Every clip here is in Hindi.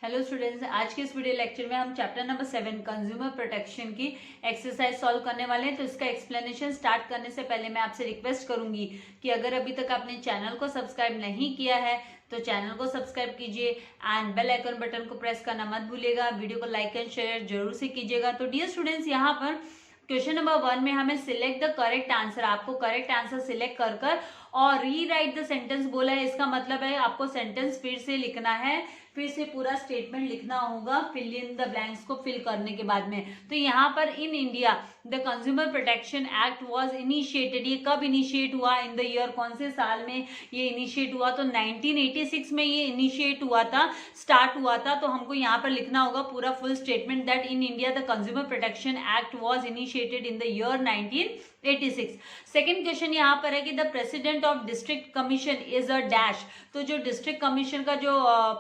हेलो स्टूडेंट्स, आज के इस वीडियो लेक्चर में हम चैप्टर नंबर 7 कंज्यूमर प्रोटेक्शन की एक्सरसाइज सॉल्व करने वाले हैं। तो इसका एक्सप्लेनेशन स्टार्ट करने से पहले मैं आपसे रिक्वेस्ट करूंगी कि अगर अभी तक आपने चैनल को सब्सक्राइब नहीं किया है तो चैनल को सब्सक्राइब कीजिए एंड बेल आइकन बटन को प्रेस करना मत भूलिएगा। वीडियो को लाइक एंड शेयर जरूर से कीजिएगा। तो डियर स्टूडेंट्स, यहाँ पर क्वेश्चन नंबर 1 में हमें सिलेक्ट द करेक्ट आंसर, आपको करेक्ट आंसर सिलेक्ट कर और रीराइट द सेंटेंस बोला है। इसका मतलब है आपको सेंटेंस फिर से लिखना है, फिर से पूरा स्टेटमेंट लिखना होगा फिल इन द ब्लैंक्स को फिल करने के बाद में। तो यहाँ पर in India the consumer protection act was initiated, ये कब इनिशिएट हुआ, इन द ईयर, कौन से साल में ये इनिशिएट हुआ, तो 1986 में ये इनिशिएट हुआ था, स्टार्ट हुआ था। तो हमको यहाँ पर लिखना होगा पूरा full statement that in India the consumer protection act was initiated in the year 1986। Second question यहाँ पर है कि the president of district commission is a dash. तो जो डिस्ट्रिक्ट कमीशन का जो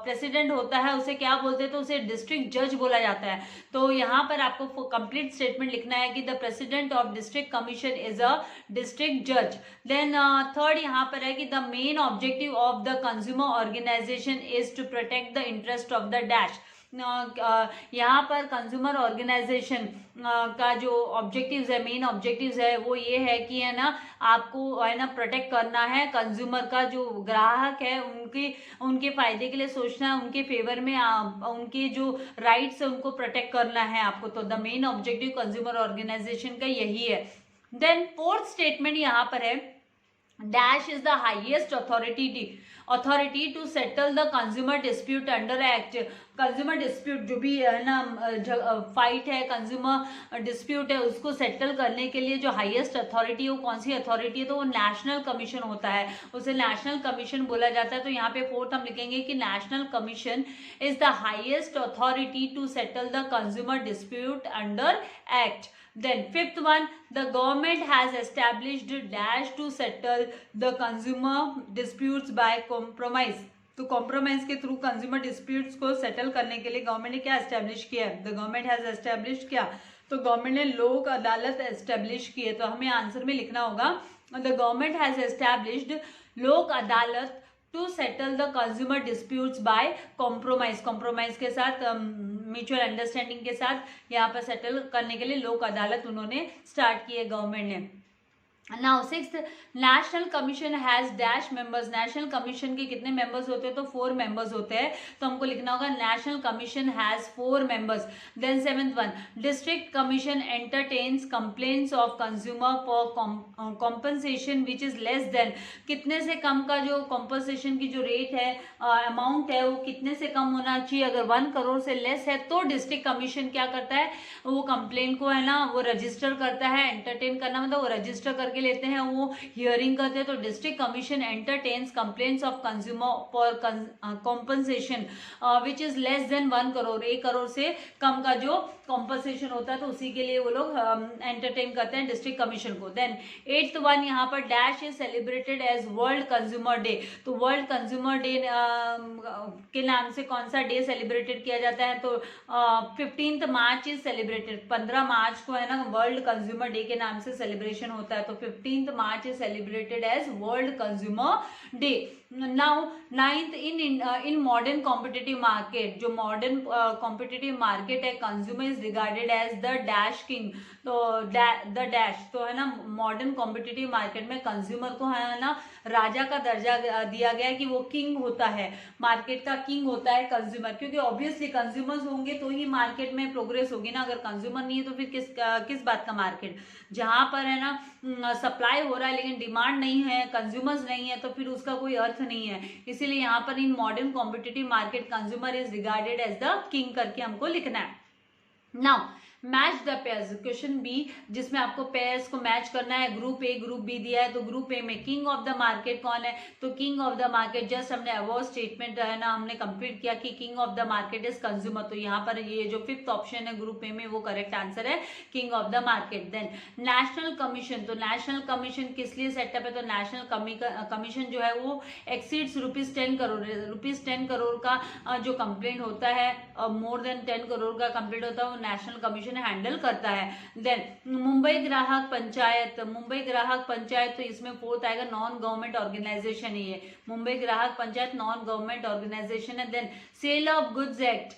प्रेसिडेंट होता है उसे क्या बोलते हैं, तो उसे डिस्ट्रिक्ट जज बोला जाता है। तो यहाँ पर आपको कंप्लीट स्टेटमेंट लिखना है कि the president of district commission is a district जज। देन थर्ड यहाँ पर है कि the main objective of the consumer organisation is to protect the interest of the dash. यहाँ पर कंज्यूमर ऑर्गेनाइजेशन का जो ऑब्जेक्टिव्स है, मेन ऑब्जेक्टिव्स है वो ये है कि है ना, आपको है ना प्रोटेक्ट करना है कंज्यूमर का, जो ग्राहक है उनके फायदे के लिए सोचना है, उनके फेवर में उनके जो राइट्स है उनको प्रोटेक्ट करना है आपको। तो the main objective consumer organisation का यही है। देन फोर्थ स्टेटमेंट यहाँ पर है dash is the highest authority to settle the consumer dispute under act. Consumer dispute जो भी है ना फाइट है, कंज्यूमर डिस्प्यूट है, उसको सेटल करने के लिए जो हाईएस्ट अथॉरिटी है वो कौन सी अथॉरिटी है, तो वो नेशनल कमीशन होता है, उसे नेशनल कमीशन बोला जाता है। तो यहाँ पे फोर्थ हम लिखेंगे कि national commission is the highest authority to settle the consumer dispute under act. Then fifth one, the government has established dash to settle the consumer disputes by compromise। तो कॉम्प्रोमाइज के थ्रू कंज्यूमर डिस्प्यूट्स को सेटल करने के लिए गवर्नमेंट ने क्या एस्टेब्लिश किया है, द गवर्नमेंट हैज एस्टेब्लिश किया, तो गवर्नमेंट ने लोक अदालत एस्टेब्लिश की है। तो हमें आंसर में लिखना होगा the government has established Lok Adalat to settle the consumer disputes by compromise. Compromise के साथ म्यूचुअल अंडरस्टैंडिंग के साथ यहाँ पर सेटल करने के लिए लोक अदालत उन्होंने स्टार्ट की है गवर्नमेंट ने। Now sixth, national commission has dash members. National commission के कितने मेंबर्स होते हैं, तो 4 मेंबर्स होते हैं। तो हमको लिखना होगा national commission has 4 members. Then seventh one, district commission entertains complaints of consumer for compensation which is less than. कितने से कम का जो कॉम्पनसेशन की जो रेट है, अमाउंट है, वो कितने से कम होना चाहिए। अगर 1 करोड़ से लेस है तो डिस्ट्रिक्ट कमीशन क्या करता है, वो कंप्लेंट को है ना वो रजिस्टर करता है। एंटरटेन करना मतलब वो रजिस्टर करके लेते हैं, वो हियरिंग करते हैं। तो district commission entertains complaints of consumer for compensation which is less then 1 crore. 1 crore से कम का जो कॉम्पनसेशन होता है तो उसी के लिए वो लोग एंटरटेन करते हैं डिस्ट्रिक्ट कमीशन को। देन 8th वन, यहाँ पर dash is celebrated as world consumer day. तो वर्ल्ड कंज्यूमर डे के नाम से कौन सा डे सेलिब्रेटेड किया जाता है, तो 15th मार्च इज सेलिब्रेटेड। 15 मार्च को है ना वर्ल्ड कंज्यूमर डे के नाम से सेलिब्रेशन होता है। तो 15th March is celebrated as world consumer day. Now 9th, in modern competitive market, जो मॉडर्न कॉम्पिटिटिव मार्केट है, consumer is regarded as the dash king. तो द डैश, तो है ना मॉडर्न कॉम्पिटिटिव मार्केट में कंज्यूमर को है ना राजा का दर्जा दिया गया है कि वो किंग होता है, मार्केट का किंग होता है कंज्यूमर, क्योंकि ऑब्वियसली कंज्यूमर्स होंगे तो ही मार्केट में प्रोग्रेस होगी ना। अगर कंज्यूमर नहीं है तो फिर किस बात का मार्केट। जहां पर है ना सप्लाई हो रहा है लेकिन डिमांड नहीं है, कंज्यूमर्स नहीं है, तो फिर उसका कोई अर्थ नहीं है। इसीलिए यहाँ पर in modern competitive market consumer is regarded as the king करके हमको लिखना है। Now match the pairs, question B, जिसमें आपको पेयर्स को मैच करना है। ग्रुप ए ग्रुप बी दिया है, तो ग्रुप ए में किंग ऑफ द मार्केट कौन है, तो king of the market just हमने अबव स्टेटमेंट है ना हमने कंप्लीट किया कि king of the market is consumer. तो यहाँ पर ये जो 5th ऑप्शन है ग्रुप ए में वो करेक्ट आंसर है, king of the market. Then national commission, तो नेशनल कमीशन किस लिए सेटअप है, तो नेशनल कमीशन जो है वो एक्सीड्स ₹10 करोड़। ₹10 करोड़ का जो कंप्लेंट होता है, मोर देन 10 करोड़ का कंप्लेंट होता है, वो नेशनल कमीशन इंफॉर्मेशन हैंडल करता है। देन मुंबई ग्राहक पंचायत, तो इसमें फोर्थ आएगा, नॉन गवर्नमेंट ऑर्गेनाइजेशन है ये, Mumbai Grahak Panchayat non government organisation है। Then sale of goods act,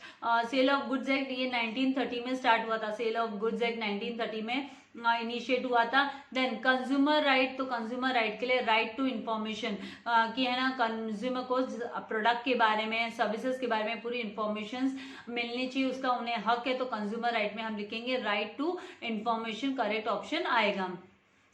ये 1930 में स्टार्ट हुआ था, सेल ऑफ गुड्स एक्ट 1930 में इनिशिएट हुआ था। देन कंज्यूमर राइट, तो कंज्यूमर राइट के लिए राइट टू इंफॉर्मेशन की है ना, कंज्यूमर को प्रोडक्ट के बारे में, सर्विसेज के बारे में पूरी इंफॉर्मेशन मिलनी चाहिए, उसका उन्हें हक है, तो कंज्यूमर राइट में हम लिखेंगे right to information, correct option आएगा।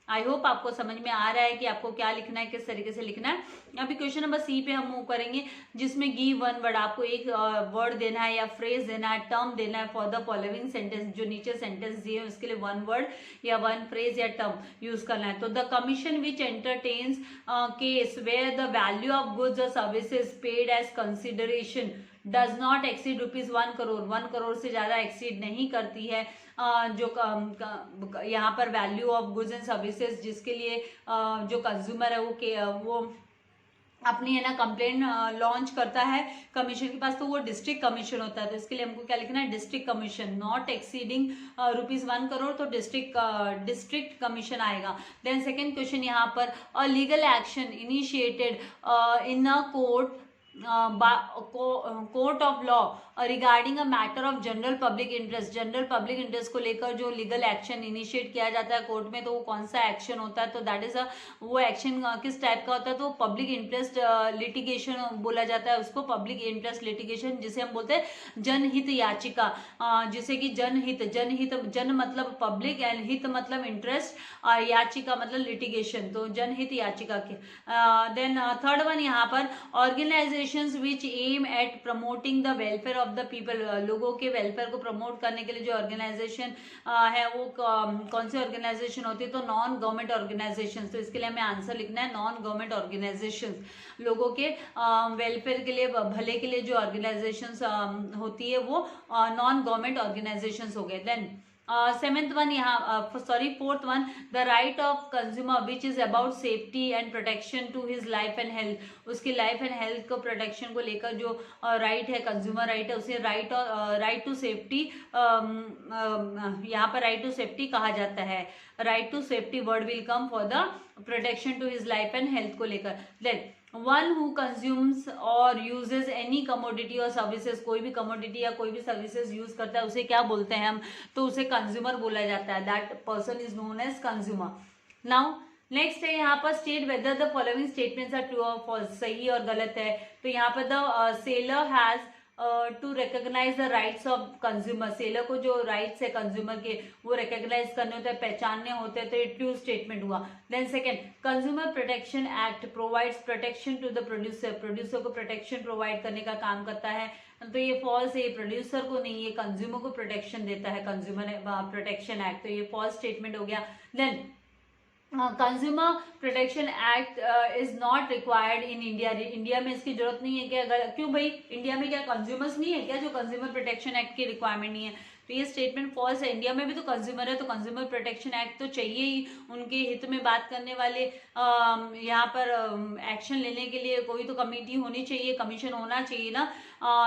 आई होप आपको समझ में आ रहा है कि आपको क्या लिखना है, किस तरीके से लिखना है। अभी क्वेश्चन नंबर सी पे हम मूव करेंगे, जिसमें गिव वन वर्ड, आपको एक वर्ड देना है या फ्रेज देना है, टर्म देना है फॉर द फॉलोइंग सेंटेंस, जो नीचे सेंटेंस दिए हैं उसके लिए वन वर्ड या वन फ्रेज या टर्म यूज करना है। तो the commission which entertains cases where the value of goods और services paid as consideration does not exceed ₹1 crore, 1 crore से ज्यादा एक्सीड नहीं करती है, जो यहाँ पर value of goods and services जिसके लिए जो कंज्यूमर है वो अपनी है ना कंप्लेन लॉन्च करता है कमीशन के पास, तो वो डिस्ट्रिक्ट कमीशन होता है। तो इसके लिए हमको क्या लिखना है, district commission, not exceeding ₹1 crore, तो डिस्ट्रिक्ट कमीशन आएगा। देन सेकेंड क्वेश्चन यहाँ पर, a legal action initiated in a court of law regarding a matter of general public interest को लेकर जो लीगल एक्शन इनिशिएट किया जाता है कोर्ट में, तो वो कौन सा एक्शन होता है, तो दैट इज वो एक्शन किस टाइप का होता है, तो पब्लिक इंटरेस्ट लिटिगेशन बोला जाता है उसको, पब्लिक इंटरेस्ट लिटिगेशन, जिसे हम बोलते हैं जनहित याचिका, जिसे कि जन मतलब पब्लिक एंड हित मतलब इंटरेस्ट, याचिका मतलब लिटिगेशन, तो जनहित याचिका के। देन थर्ड वन यहाँ पर, organisations which aim at promoting the welfare of the people, लोगों के वेलफेयर को प्रमोट करने के लिए जो ऑर्गेनाइजेशन है वो कौन सी ऑर्गेनाइजेशन होती है, तो नॉन गवर्नमेंट ऑर्गेनाइजेशन। तो इसके लिए हमें आंसर लिखना है नॉन गवर्नमेंट ऑर्गेनाइजेशन, लोगों के वेलफेयर के लिए, भले के लिए जो ऑर्गेनाइजेशन होती है वो नॉन गवर्नमेंट ऑर्गेनाइजेशन हो गए। देन सेवेंथ वन यहाँ fourth one, the right of consumer which is about safety and protection to his life and health, उसकी लाइफ एंड हेल्थ को प्रोटेक्शन को लेकर जो राइट है, कंज्यूमर राइट है, उसे राइट टू सेफ्टी, यहाँ पर राइट टू सेफ्टी कहा जाता है, right to safety word will come for the protection to his life and health को लेकर। देन वन हु कंज्यूम्स और यूजेज एनी कमोडिटी और सर्विसेज, कोई भी कमोडिटी या कोई भी सर्विसेज यूज करता है उसे क्या बोलते हैं हम, तो उसे कंज्यूमर बोला जाता है, that person is known as consumer. Now next है यहाँ पर, state whether the following statements are true और फॉल्स, सही और गलत है। तो यहाँ पर the seller has to recognise the rights of consumer, seller को जो राइट्स है कंज्यूमर के वो रिकॉग्नाइज करने होते हैं, पहचानने होते हैं, तो ये ट्रू स्टेटमेंट हुआ। Then second, consumer protection act provides protection to the producer को प्रोटेक्शन प्रोवाइड करने का काम करता है, तो ये फॉल्स है, ये प्रोड्यूसर को नहीं, ये कंज्यूमर को प्रोटेक्शन देता है कंज्यूमर प्रोटेक्शन एक्ट, तो ये फॉल्स स्टेटमेंट हो गया। Then consumer protection act is not required in India, India में इसकी जरूरत नहीं है क्या, क्यों भाई, इंडिया में क्या कंज्यूमर्स नहीं है क्या जो कंज्यूमर प्रोटेक्शन एक्ट की रिक्वायरमेंट नहीं है, तो ये स्टेटमेंट फॉल्स है। इंडिया में भी तो कंज्यूमर है, तो कंज्यूमर प्रोटेक्शन एक्ट तो चाहिए ही, उनके हित में बात करने वाले यहाँ पर एक्शन लेने के लिए कोई तो कमेटी होनी चाहिए, कमीशन होना चाहिए ना।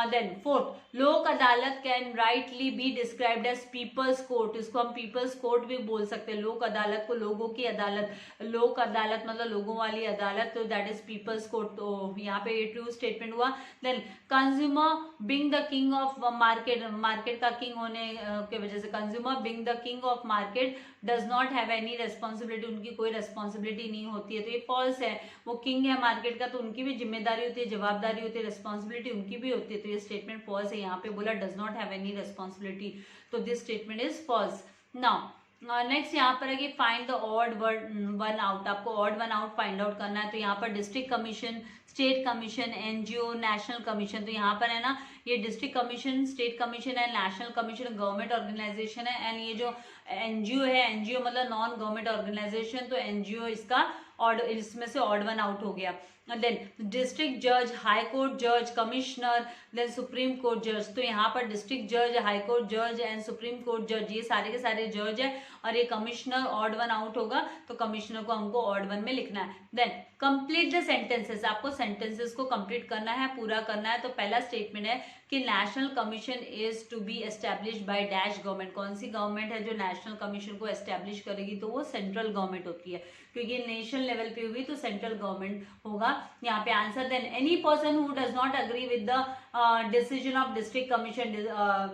Then fourth, Lok Adalat can rightly be described as people's court, इसको हम पीपल्स कोर्ट भी बोल सकते हैं, लोक अदालत को लोगों की अदालत, लोक अदालत मतलब लोगों वाली अदालत, तो दैट इज पीपल्स कोर्ट, तो यहाँ पे ये ट्रू स्टेटमेंट हुआ। Then consumer being the king of market, market का किंग होने के वजह से, consumer being the king of market does not have any responsibility, उनकी कोई रेस्पॉन्सिबिलिटी नहीं होती है, तो ये फॉल्स है, वो किंग है मार्केट का तो उनकी भी जिम्मेदारी होती है, जवाबदारी होती है, रेस्पॉन्सिबिलिटी उनकी भी होती है, तो ये स्टेटमेंट फॉल्स है। यहाँ पे बोला does not have any responsibility, तो this statement is false. Now next यहाँ पर है कि find the odd one out, आपको odd one out find out करना है, तो यहाँ पर district commission, state commission, NGO, national commission, तो यहाँ पर है ना ये डिस्ट्रिक्ट कमीशन, स्टेट कमीशन है, नेशनल कमीशन गवर्नमेंट ऑर्गेनाइजेशन है, एंड ये जो एनजीओ है, एनजीओ मतलब नॉन गवर्नमेंट ऑर्गेनाइजेशन, तो एनजीओ इसका ऑड, इसमें से ऑड वन आउट हो गया। देन डिस्ट्रिक्ट जज, हाई कोर्ट जज, कमिश्नर, देन सुप्रीम कोर्ट जज। तो यहाँ पर डिस्ट्रिक्ट जज, हाई कोर्ट जज एंड सुप्रीम कोर्ट जज ये सारे के सारे जज है, और ये कमिश्नर ऑड वन आउट होगा तो कमिश्नर को हमको ऑड वन में लिखना है। देन कंप्लीट द सेंटेंसेस, आपको सेंटेंसेस को कंप्लीट करना है, पूरा करना है। तो पहला स्टेटमेंट है कि national commission is to be established by dash government. कौन सी गवर्नमेंट है जो नेशनल कमीशन को एस्टैब्लिश करेगी? तो वो सेंट्रल गवर्नमेंट होती है, क्योंकि नेशनल लेवल पे हुई तो सेंट्रल गवर्नमेंट होगा यहाँ पे answer. Then any person who does not agree with the decision of district commission,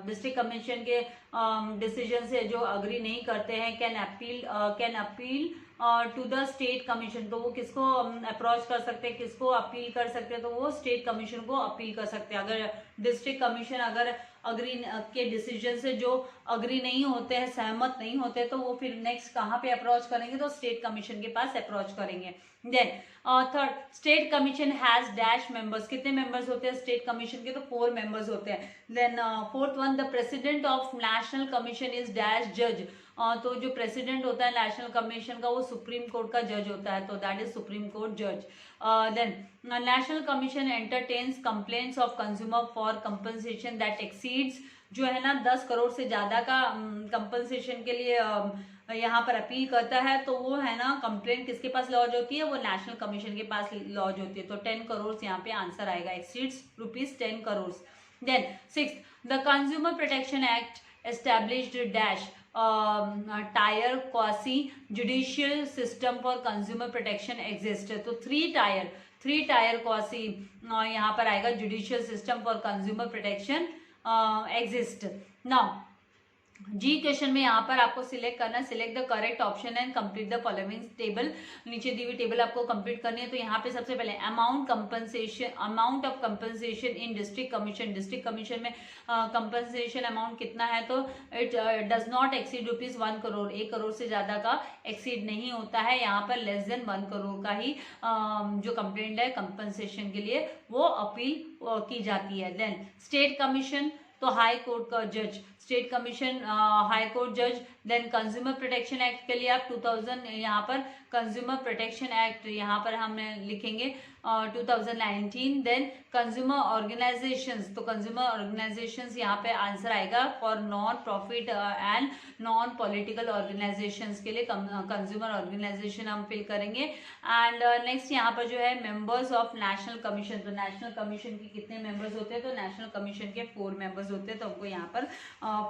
district commission के डिसीजन से जो अग्री नहीं करते हैं, can appeal to the state commission. तो वो किसको अप्रोच कर सकते हैं, किसको अपील कर सकते हैं? तो वो स्टेट कमीशन को अपील कर सकते हैं। अगर डिस्ट्रिक्ट कमीशन अगर अग्री के डिसीजन से जो अग्री नहीं होते हैं, सहमत नहीं होते, तो वो फिर नेक्स्ट कहाँ पे अप्रोच करेंगे? तो स्टेट कमीशन के पास अप्रोच करेंगे। Then third, state commission has dash members. कितने मेंबर्स होते हैं स्टेट कमीशन के? तो 4 मेंबर्स होते हैं। Then fourth one, the president of national commission is dash जज। तो जो प्रेसिडेंट होता है नेशनल कमीशन का वो सुप्रीम कोर्ट का जज होता है, तो दैट इज सुप्रीम कोर्ट जज। Then national commission entertains complaints of consumer for compensation that exceeds, जो है ना 10 करोड़ से ज्यादा का कंपनसेशन के लिए यहाँ पर अपील करता है, तो वो है ना कंप्लेंट किसके पास लॉज होती है? वो नेशनल कमीशन के पास लॉज होती है। तो 10 करोड़ यहाँ पे आंसर आएगा, exceeds ₹10 crore. Then 6, the consumer protection act established dash tier quasi judicial system for consumer protection exist. तो थ्री टायर क्वासी यहाँ पर आएगा judicial system for consumer protection exist. Now जी क्वेश्चन में यहाँ पर आपको सिलेक्ट करना है, select the correct option and complete the following table. नीचे दी हुई टेबल आपको कंप्लीट करनी है। तो यहाँ पे सबसे पहले amount of compensation in district commission में कंपनसेशन अमाउंट कितना है? तो it does not exceed ₹1 crore. 1 crore से ज्यादा का एक्सीड नहीं होता है। यहाँ पर लेस देन 1 करोड़ का ही जो कंप्लेंट है कंपनसेशन के लिए वो अपील की जाती है। देन स्टेट कमीशन, तो हाई कोर्ट का जज, स्टेट कमीशन हाई कोर्ट जज। देन कंज्यूमर प्रोटेक्शन एक्ट के लिए आप 2000 यहाँ पर कंज्यूमर प्रोटेक्शन एक्ट यहाँ पर हम लिखेंगे 2019। देन कंज्यूमर ऑर्गेनाइजेशंस, तो कंज्यूमर ऑर्गेनाइजेशंस यहाँ पे आंसर आएगा for non profit and non political organisations के लिए कंज्यूमर ऑर्गेनाइजेशन हम फिल करेंगे। एंड नेक्स्ट यहाँ पर जो है मेंबर्स ऑफ नेशनल कमीशन, तो नेशनल कमीशन के कितने मेंबर्स होते हैं? तो नेशनल कमीशन के 4 मेंबर्स होते हैं। तो हमको यहाँ पर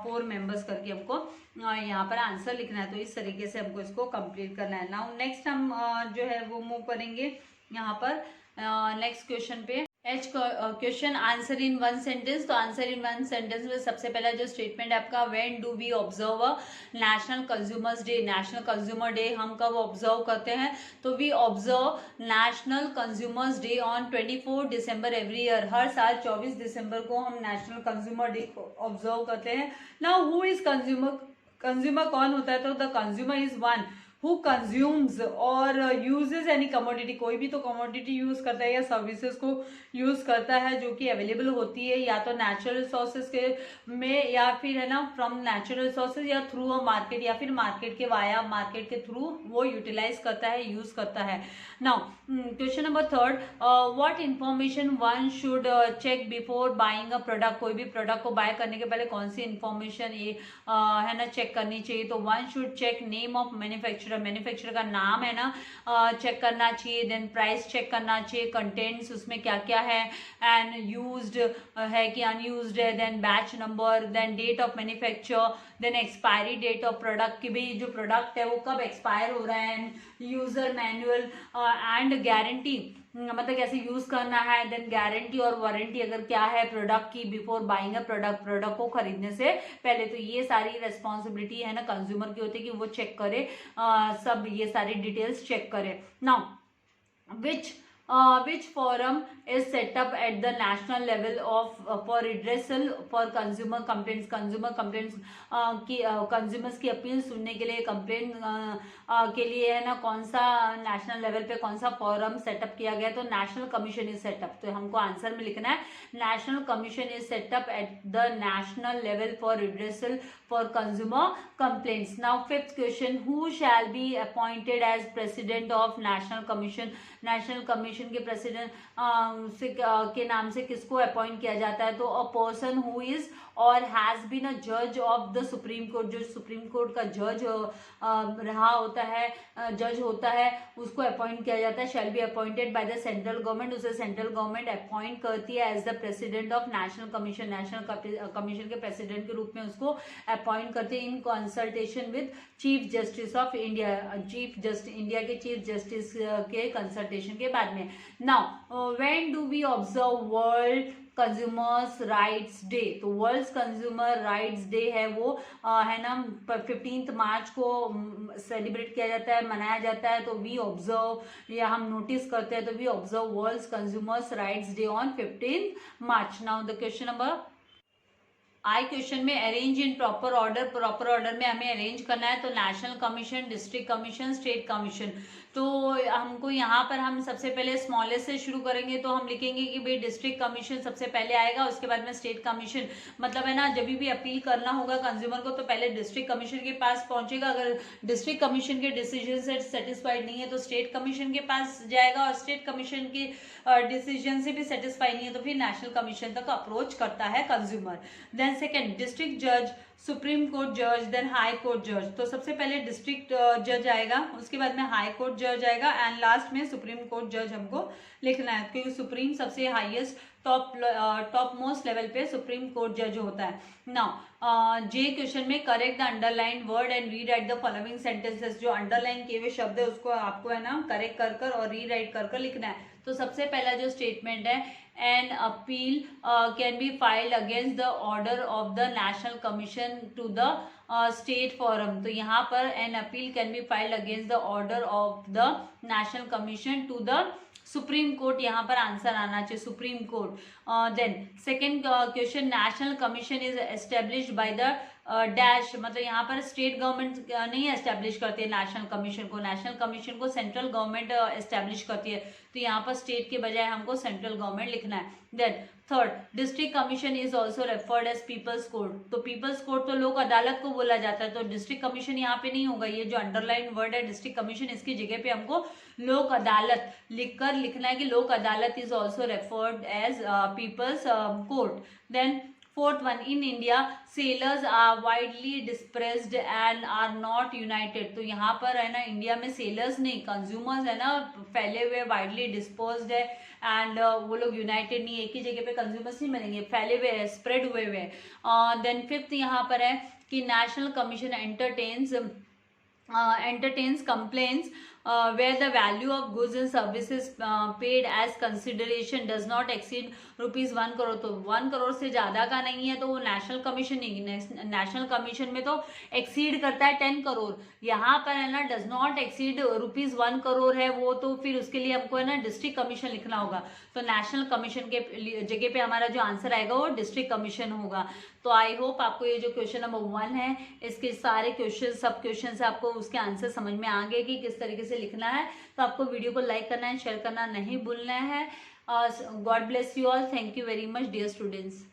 4 मेंबर्स करके हमको यहाँ पर आंसर लिखना है। तो इस तरीके से हमको इसको कंप्लीट करना है। नाउ नेक्स्ट हम जो है वो मूव करेंगे यहाँ पर नेक्स्ट क्वेश्चन पे। H question answer in 1 sentence. तो आंसर इन 1 सेंटेंस में सबसे पहला जो स्टेटमेंट है आपका, when do we observe national consumers day. National consumer day हम कब ऑब्जर्व करते हैं? तो we observe national consumers day on 24 December every year. हर साल 24 दिसंबर को हम नेशनल कंज्यूमर डे को ऑब्जर्व करते हैं। Now who is consumer? Consumer कौन होता है? तो the consumer is one who consumes और uses any commodity, कोई भी तो commodity यूज करता है या सर्विसेज को यूज करता है जो कि अवेलेबल होती है या तो नेचुरल रिसोर्सेज के में या फिर है ना फ्रॉम नेचुरल रिसोर्सेज या थ्रू अ मार्केट या फिर मार्केट के वाया मार्केट के थ्रू वो यूटिलाइज करता है, यूज करता है। Now question number 3, what information one should check before buying a product. कोई भी प्रोडक्ट को बाय करने के पहले कौन सी इंफॉर्मेशन ये है ना चेक करनी चाहिए? तो one should check name of manufacturer का नाम है ना चेक करना चाहिए। देन प्राइस चेक करना चाहिए, कंटेंट्स उसमें क्या क्या है, एंड यूज्ड है कि अनयूज्ड है, then batch number, then date of manufacture, then expiry date of product की भी जो प्रोडक्ट है वो कब एक्सपायर हो रहा है, यूजर मैनुअल एंड गारंटी, मतलब कैसे यूज करना है, देन गारंटी और वारंटी अगर क्या है प्रोडक्ट की बिफोर बाइंग अ प्रोडक्ट को खरीदने से पहले। तो ये सारी रेस्पॉन्सिबिलिटी है ना कंज्यूमर की होती है कि वो चेक करे, सब ये सारी डिटेल्स चेक करे। Now which forum is set up at the national level of for redressal for consumer complaints की consumers की अपील सुनने के लिए कंप्लेंट के लिए है ना कौन सा नेशनल लेवल पे कौन सा फॉरम सेटअप किया गया? तो नेशनल कमीशन इज सेटअप। तो हमको आंसर में लिखना है national commission is set up at the national level for redressal for consumer complaints. Now 5th question, who shall be appointed as president of national commission. National commission के प्रेसिडेंट के नाम से किसको अपॉइंट किया जाता है? तो a person who is or has been a जज ऑफ द सुप्रीम कोर्ट, जो सुप्रीम कोर्ट का जज रहा होता है, जज होता है, उसको अपॉइंट किया जाता है। Shall be appointed by the central government, उसे सेंट्रल गवर्नमेंट अपॉइंट करती है as the president of national commission, national commission के प्रेसिडेंट के रूप में उसको अपॉइंट करते हैं in consultation with chief justice of India, India के चीफ जस्टिस के कंसल्टेशन के बाद में। Now when do we observe world consumers rights day? तो वर्ल्ड कंज्यूमर राइट्स डे है वो है ना 15 मार्च को सेलिब्रेट किया जाता है, मनाया जाता है। तो वी ऑब्जर्व या हम नोटिस करते हैं, तो we observe world consumers rights day on 15 March. Now the question number I question में अरेंज इन प्रॉपर ऑर्डर में हमें अरेंज करना है। तो national commission, district commission, state commission. तो हमको यहाँ पर हम सबसे पहले स्मॉलेस्ट से शुरू करेंगे, तो हम लिखेंगे कि भाई डिस्ट्रिक्ट कमीशन सबसे पहले आएगा, उसके बाद में स्टेट कमीशन। मतलब है ना, जब भी अपील करना होगा कंज्यूमर को तो पहले डिस्ट्रिक्ट कमीशन के पास पहुंचेगा। अगर डिस्ट्रिक्ट कमीशन के डिसीजन से सेटिस्फाइड नहीं है तो स्टेट कमीशन के पास जाएगा, और स्टेट कमीशन के डिसीजन से भी सेटिस्फाई नहीं है तो फिर नेशनल कमीशन तक अप्रोच करता है कंज्यूमर। देन सेकेंड डिस्ट्रिक्ट जज, सुप्रीम कोर्ट जज, देन हाई कोर्ट जज। तो सबसे पहले डिस्ट्रिक्ट जज आएगा, उसके बाद में हाई कोर्ट जज आएगा, एंड लास्ट में सुप्रीम कोर्ट जज हमको लिखना है, क्योंकि सुप्रीम सबसे हाईएस्ट टॉप मोस्ट लेवल पे सुप्रीम कोर्ट जज होता है। नाउ जे क्वेश्चन में correct the underline word and rewrite the following sentences. जो अंडरलाइन किए हुए शब्द है उसको आपको है ना करेक्ट कर और रीराइट कर लिखना है। तो सबसे पहला जो स्टेटमेंट है, an appeal can be filed against the order of the national commission to the state forum. तो यहाँ पर an appeal can be filed against the order of the national commission to the supreme court. यहाँ पर आंसर आना चाहिए supreme court. Then second question, national commission is established by the dash. मतलब यहाँ पर स्टेट गवर्नमेंट नहीं एस्टेब्लिश करती है नेशनल कमीशन को, नेशनल कमीशन को सेंट्रल गवर्नमेंट एस्टेब्लिश करती है। तो यहाँ पर स्टेट के बजाय हमको सेंट्रल गवर्नमेंट लिखना है। Then third, district commission is also referred as people's court. तो पीपल्स कोर्ट तो लोक अदालत को बोला जाता है, तो डिस्ट्रिक्ट कमीशन यहाँ पे नहीं होगा। ये जो अंडरलाइन वर्ड है डिस्ट्रिक्ट कमीशन, इसकी जगह पे हमको लोक अदालत लिखकर लिखना है कि Lok Adalat is also referred as people's court. Then fourth one, in India sellers are widely dispersed and are not united. तो यहाँ पर है ना इंडिया में सेलर्स नहीं, कंज्यूमर्स है ना फैले हुए, वाइडली डिस्पोज्ड है, एंड वो लोग यूनाइटेड नहीं, एक ही जगह पे कंज्यूमर्स नहीं मिलेंगे, फैले हुए है, स्प्रेड हुए हुए। देन फिफ्थ यहाँ पर है कि national commission entertains complaints where the value of goods and services paid as consideration does not exceed ₹1 crore. तो 1 करोड़ से ज्यादा का नहीं है तो वो नेशनल कमीशन नहीं, नेशनल कमीशन में तो एक्सीड करता है 10 करोड़। यहाँ पर है ना डज नॉट एक्सीड ₹1 करोड़ है वो, तो फिर उसके लिए हमको है ना डिस्ट्रिक्ट कमीशन लिखना होगा। तो नेशनल कमीशन के जगह पे हमारा जो आंसर आएगा वो डिस्ट्रिक्ट कमीशन होगा। तो आई होप आपको ये जो क्वेश्चन नंबर 1 है इसके सारे क्वेश्चन, सब क्वेश्चन से आपको उसके आंसर समझ में आ गए कि किस तरीके से लिखना है। तो आपको वीडियो को लाइक करना है, शेयर करना नहीं भूलना है। God bless you all. Thank you very much dear students.